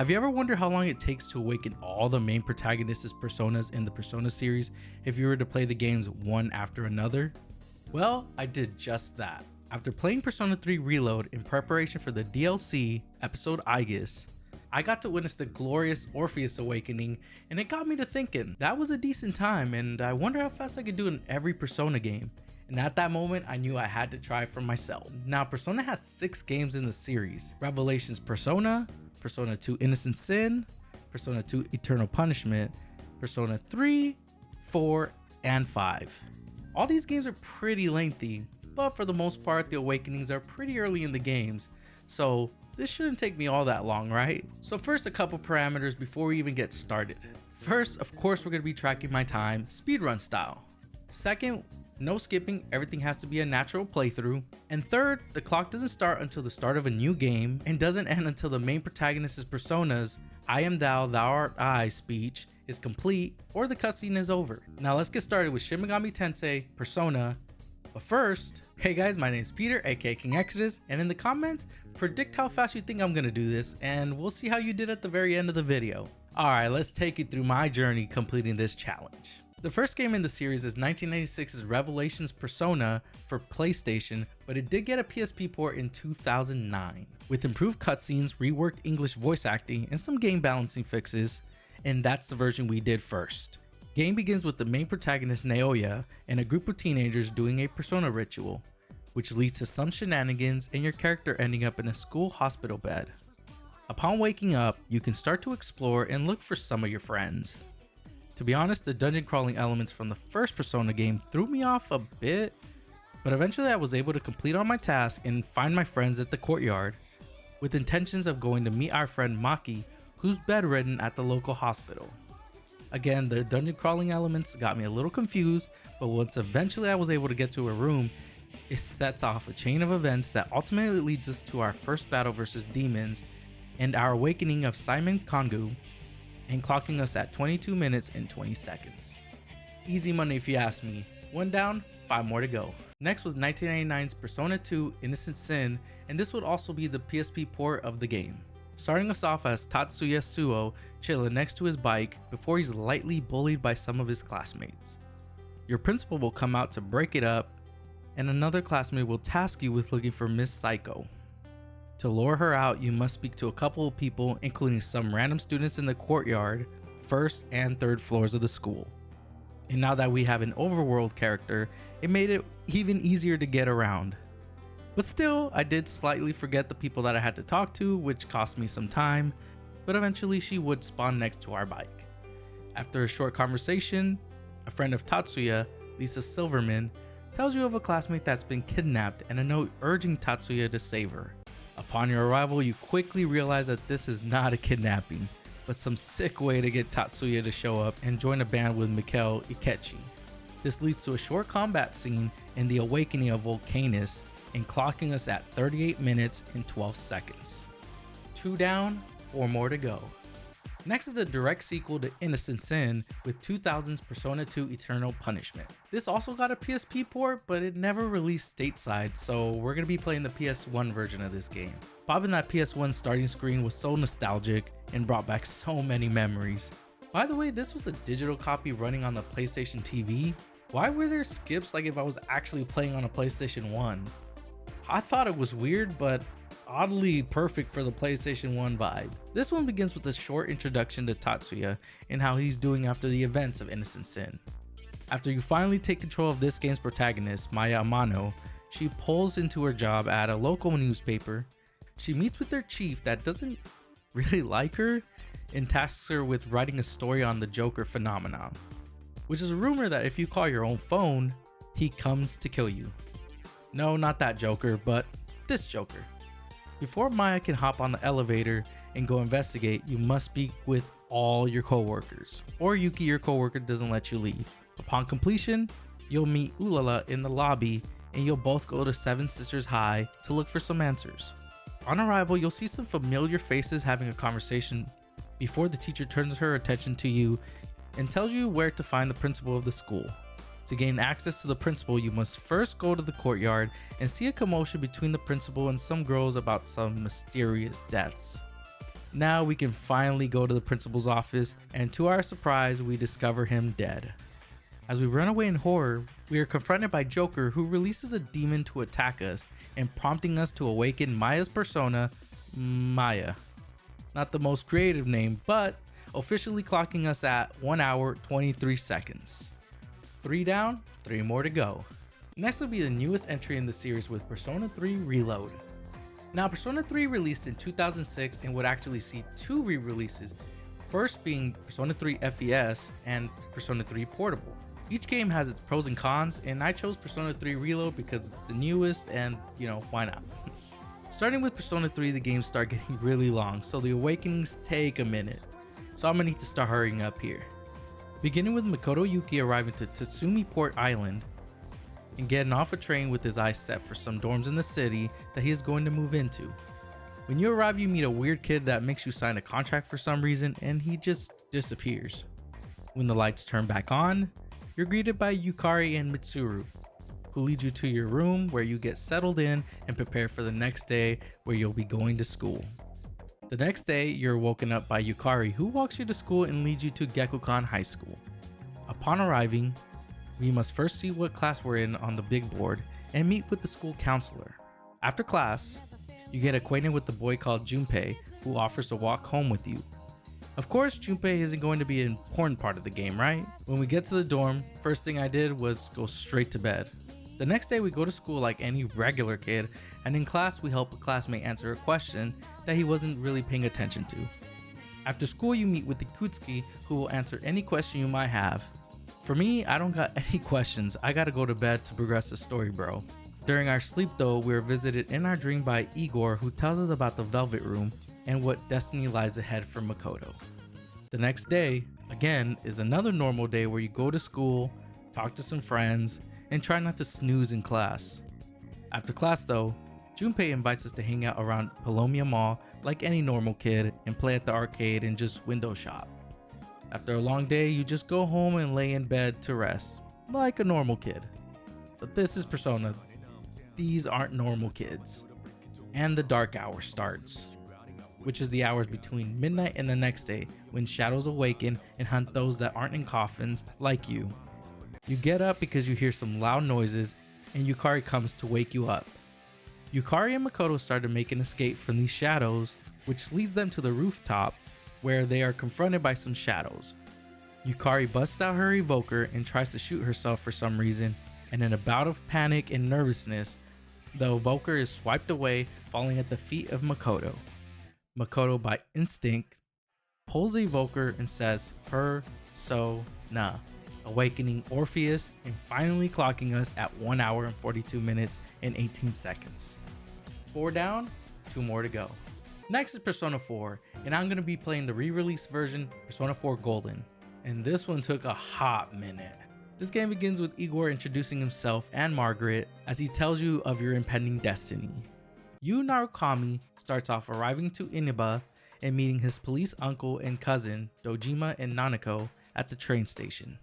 Have you ever wondered how long it takes to awaken all the main protagonists' personas in the Persona series if you were to play the games one after another? Well, I did just that. After playing Persona 3 Reload in preparation for the DLC episode Aegis, I got to witness the glorious Orpheus awakening, and it got me to thinking, that was a decent time, and I wonder how fast I could do it in every Persona game. And at that moment, I knew I had to try for myself. Now, Persona has 6 games in the series: Revelations Persona, Persona 2 Innocent Sin, Persona 2 Eternal Punishment, Persona 3, 4, and 5. All these games are pretty lengthy, but for the most part, the awakenings are pretty early in the games, so this shouldn't take me all that long, right? So first, a couple parameters before we even get started. First, of course, we're going to be tracking my time, speedrun style. Second, no skipping, everything has to be a natural playthrough. And third, the clock doesn't start until the start of a new game and doesn't end until the main protagonist's persona's "I am thou, thou art I" speech is complete or the cutscene is over. Now let's get started with Shin Megami Tensei Persona. But first, hey guys, my name is Peter, aka King Exodus, and in the comments, predict how fast you think I'm gonna do this, and we'll see how you did at the very end of the video. Alright, let's take you through my journey completing this challenge. The first game in the series is 1996's Revelations Persona for PlayStation, but it did get a PSP port in 2009. With improved cutscenes, reworked English voice acting, and some game balancing fixes, and that's the version we did first. Game begins with the main protagonist Naoya and a group of teenagers doing a Persona ritual, which leads to some shenanigans and your character ending up in a school hospital bed. Upon waking up, you can start to explore and look for some of your friends. To be honest, the dungeon crawling elements from the first Persona game threw me off a bit, but eventually I was able to complete all my tasks and find my friends at the courtyard, with intentions of going to meet our friend Maki, who's bedridden at the local hospital. Again, the dungeon crawling elements got me a little confused, but once eventually I was able to get to a room, it sets off a chain of events that ultimately leads us to our first battle versus demons and our awakening of Simon Kongu, and clocking us at 22 minutes and 20 seconds. Easy money if you ask me. 1 down, 5 more to go. Next was 1999's Persona 2 Innocent Sin, and this would also be the PSP port of the game. Starting us off as Tatsuya Suo chilling next to his bike before he's lightly bullied by some of his classmates. Your principal will come out to break it up, and another classmate will task you with looking for Miss Psycho. To lure her out, you must speak to a couple of people, including some random students in the courtyard, 1st and 3rd floors of the school. And now that we have an overworld character, it made it even easier to get around. But still, I did slightly forget the people that I had to talk to, which cost me some time, but eventually she would spawn next to our bike. After a short conversation, a friend of Tatsuya, Lisa Silverman, tells you of a classmate that's been kidnapped and a note urging Tatsuya to save her. Upon your arrival, you quickly realize that this is not a kidnapping, but some sick way to get Tatsuya to show up and join a band with Mikhail Ikechi. This leads to a short combat scene and the awakening of Volcanus, and clocking us at 38 minutes and 12 seconds. 2 down, 4 more to go. Next is a direct sequel to Innocent Sin with 2000's Persona 2 Eternal Punishment. This also got a PSP port, but it never released stateside, so we're going to be playing the PS1 version of this game. Popping that PS1 starting screen was so nostalgic and brought back so many memories. By the way, this was a digital copy running on the PlayStation TV. Why were there skips like if I was actually playing on a PlayStation 1? I thought it was weird, but oddly perfect for the PlayStation 1 vibe. This one begins with a short introduction to Tatsuya and how he's doing after the events of Innocent Sin. After you finally take control of this game's protagonist, Maya Amano, she pulls into her job at a local newspaper. She meets with their chief that doesn't really like her and tasks her with writing a story on the Joker phenomenon, which is a rumor that if you call your own phone, he comes to kill you. No, not that Joker, but this Joker. Before Maya can hop on the elevator and go investigate, you must speak with all your coworkers, or Yuki, your coworker, doesn't let you leave. Upon completion, you'll meet Ulala in the lobby and you'll both go to Seven Sisters High to look for some answers. On arrival, you'll see some familiar faces having a conversation before the teacher turns her attention to you and tells you where to find the principal of the school. To gain access to the principal, you must first go to the courtyard and see a commotion between the principal and some girls about some mysterious deaths. Now we can finally go to the principal's office, and to our surprise, we discover him dead. As we run away in horror, we are confronted by Joker, who releases a demon to attack us and prompting us to awaken Maya's persona, Maya. Not the most creative name, but officially clocking us at 1 hour 23 seconds. 3 down, 3 more to go. Next will be the newest entry in the series with Persona 3 Reload. Now, Persona 3 released in 2006 and would actually see 2 re-releases, first being Persona 3 FES and Persona 3 Portable. Each game has its pros and cons, and I chose Persona 3 Reload because it's the newest and, why not? Starting with Persona 3, the games start getting really long, so the awakenings take a minute. So I'm gonna need to start hurrying up here. Beginning with Makoto Yuki arriving to Tatsumi Port Island and getting off a train with his eyes set for some dorms in the city that he is going to move into. When you arrive, you meet a weird kid that makes you sign a contract for some reason, and he just disappears. When the lights turn back on, you're greeted by Yukari and Mitsuru, who lead you to your room where you get settled in and prepare for the next day where you'll be going to school. The next day, you're woken up by Yukari, who walks you to school and leads you to Gekukan High School. Upon arriving, we must first see what class we're in on the big board and meet with the school counselor. After class, you get acquainted with the boy called Junpei, who offers to walk home with you. Of course, Junpei isn't going to be an important part of the game, right? When we get to the dorm, first thing I did was go straight to bed. The next day we go to school like any regular kid, and in class we help a classmate answer a question that he wasn't really paying attention to. After school you meet with the Kutsuki, who will answer any question you might have. For me, I don't got any questions, I gotta go to bed to progress the story, bro. During our sleep though, we are visited in our dream by Igor, who tells us about the Velvet Room and what destiny lies ahead for Makoto. The next day, again, is another normal day where you go to school, talk to some friends, and try not to snooze in class. After class though, Junpei invites us to hang out around Palomia Mall like any normal kid and play at the arcade and just window shop. After a long day, you just go home and lay in bed to rest, like a normal kid. But this is Persona. These aren't normal kids. And the dark hour starts, which is the hours between midnight and the next day when shadows awaken and hunt those that aren't in coffins like you. You get up because you hear some loud noises and Yukari comes to wake you up. Yukari and Makoto start to make an escape from these shadows, which leads them to the rooftop where they are confronted by some shadows. Yukari busts out her evoker and tries to shoot herself for some reason, and in a bout of panic and nervousness, the evoker is swiped away, falling at the feet of Makoto. Makoto, by instinct, pulls the evoker and says, "Per-so-na," awakening Orpheus and finally clocking us at 1 hour and 42 minutes and 18 seconds. 4 down, 2 more to go. Next is Persona 4, and I'm going to be playing the re-release version, Persona 4 Golden, and this one took a hot minute. This game begins with Igor introducing himself and Margaret as he tells you of your impending destiny. Yu Narukami starts off arriving to Inaba and meeting his police uncle and cousin, Dojima and Nanako, at the train station.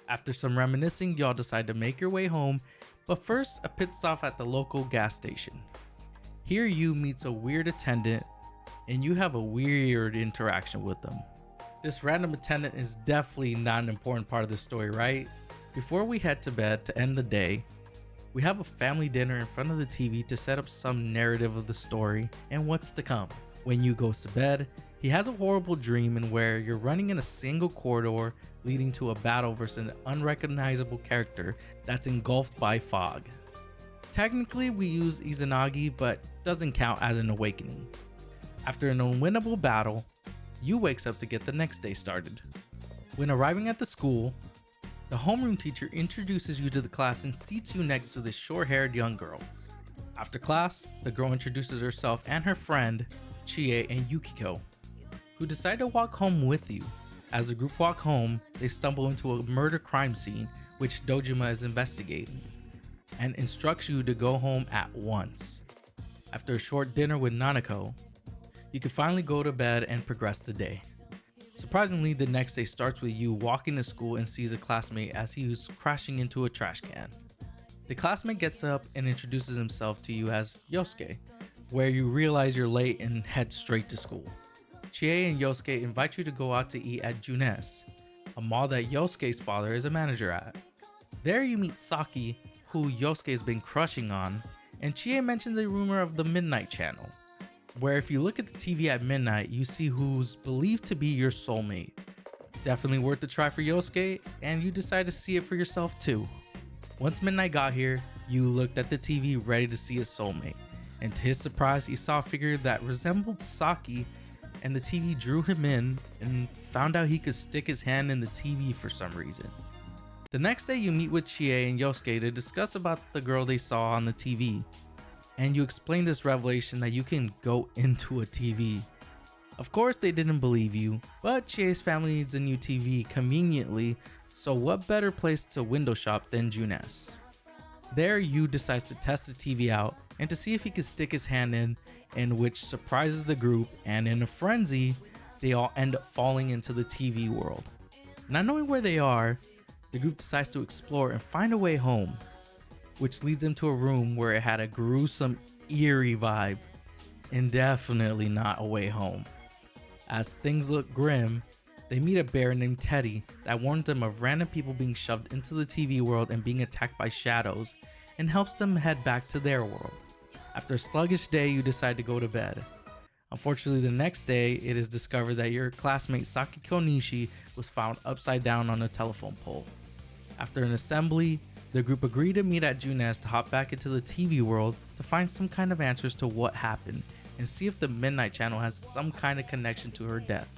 After some reminiscing, y'all decide to make your way home, but first a pit stop at the local gas station. Here Yu meets a weird attendant, and you have a weird interaction with them. This random attendant is definitely not an important part of the story, right? Before we head to bed to end the day, we have a family dinner in front of the TV to set up some narrative of the story and what's to come. When Yu goes to bed, he has a horrible dream in where you're running in a single corridor leading to a battle versus an unrecognizable character that's engulfed by fog. Technically we use Izanagi, but doesn't count as an awakening. After an unwinnable battle, Yu wakes up to get the next day started. When arriving at the school, the homeroom teacher introduces you to the class and seats you next to this short-haired young girl. After class, the girl introduces herself and her friend, Chie and Yukiko, who decide to walk home with you. As the group walk home, they stumble into a murder crime scene which Dojima is investigating, and instructs you to go home at once. After a short dinner with Nanako, you can finally go to bed and progress the day. Surprisingly, the next day starts with you walking to school and sees a classmate as he is crashing into a trash can. The classmate gets up and introduces himself to you as Yosuke, where you realize you're late and head straight to school. Chie and Yosuke invite you to go out to eat at Junes, a mall that Yosuke's father is a manager at. There you meet Saki, who Yosuke has been crushing on, and Chie mentions a rumor of the Midnight Channel, where if you look at the TV at midnight, you see who's believed to be your soulmate. Definitely worth a try for Yosuke, and you decide to see it for yourself too. Once midnight got here, you looked at the TV ready to see his soulmate, and to his surprise, he saw a figure that resembled Saki, and the TV drew him in and found out he could stick his hand in the TV for some reason. The next day you meet with Chie and Yosuke to discuss about the girl they saw on the TV, and you explain this revelation that you can go into a TV. Of course they didn't believe you, but Chie's family needs a new TV conveniently, so what better place to window shop than Junes? There Yu decides to test the TV out and to see if he can stick his hand in which surprises the group, and in a frenzy, they all end up falling into the TV world. Not knowing where they are, the group decides to explore and find a way home, which leads them to a room where it had a gruesome, eerie vibe, and definitely not a way home. As things look grim, they meet a bear named Teddy that warns them of random people being shoved into the TV world and being attacked by shadows, and helps them head back to their world. After a sluggish day, you decide to go to bed. Unfortunately, the next day, it is discovered that your classmate Sakiko Nishi was found upside down on a telephone pole. After an assembly, the group agreed to meet at Junes to hop back into the TV world to find some kind of answers to what happened and see if the Midnight Channel has some kind of connection to her death.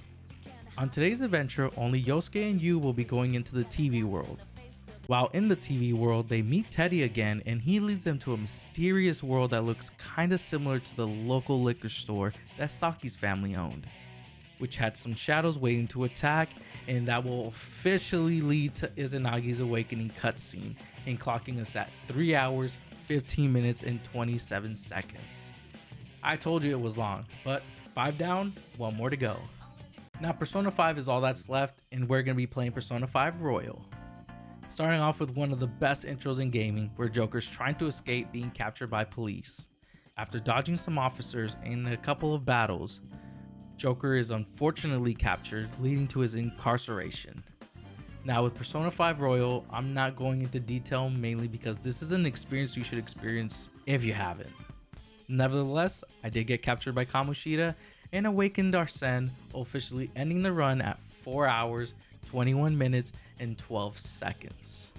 On today's adventure, only Yosuke and Yu will be going into the TV world. While in the TV world, they meet Teddy again, and he leads them to a mysterious world that looks kinda similar to the local liquor store that Saki's family owned, which had some shadows waiting to attack, and that will officially lead to Izanagi's awakening cutscene, and clocking us at 3 hours, 15 minutes, and 27 seconds. I told you it was long, but 5 down, 1 more to go. Now Persona 5 is all that's left, and we're going to be playing Persona 5 Royal. Starting off with one of the best intros in gaming, where Joker's trying to escape being captured by police. After dodging some officers in a couple of battles, Joker is unfortunately captured, leading to his incarceration. Now with Persona 5 Royal, I'm not going into detail mainly because this is an experience you should experience if you haven't. Nevertheless, I did get captured by Kamoshida and awakened Arsene, officially ending the run at 4 hours, 21 minutes, and 12 seconds.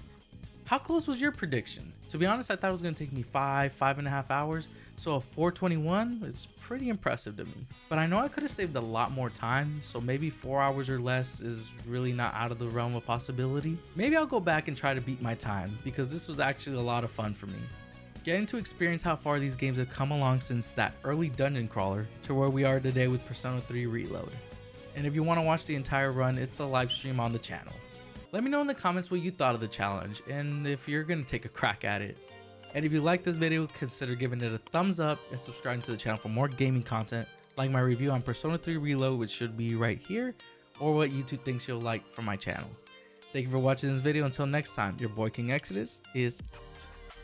How close was your prediction? To be honest, I thought it was going to take me 5.5 hours, so a 4:21 is pretty impressive to me. But I know I could have saved a lot more time, so maybe 4 hours or less is really not out of the realm of possibility. Maybe I'll go back and try to beat my time, because this was actually a lot of fun for me. Getting to experience how far these games have come along since that early dungeon crawler to where we are today with Persona 3 Reload. And if you want to watch the entire run, it's a live stream on the channel. Let me know in the comments what you thought of the challenge and if you're going to take a crack at it. And if you like this video, consider giving it a thumbs up and subscribing to the channel for more gaming content, like my review on Persona 3 Reload, which should be right here, or what YouTube thinks you'll like from my channel. Thank you for watching this video. Until next time, your boy King Exodus is out.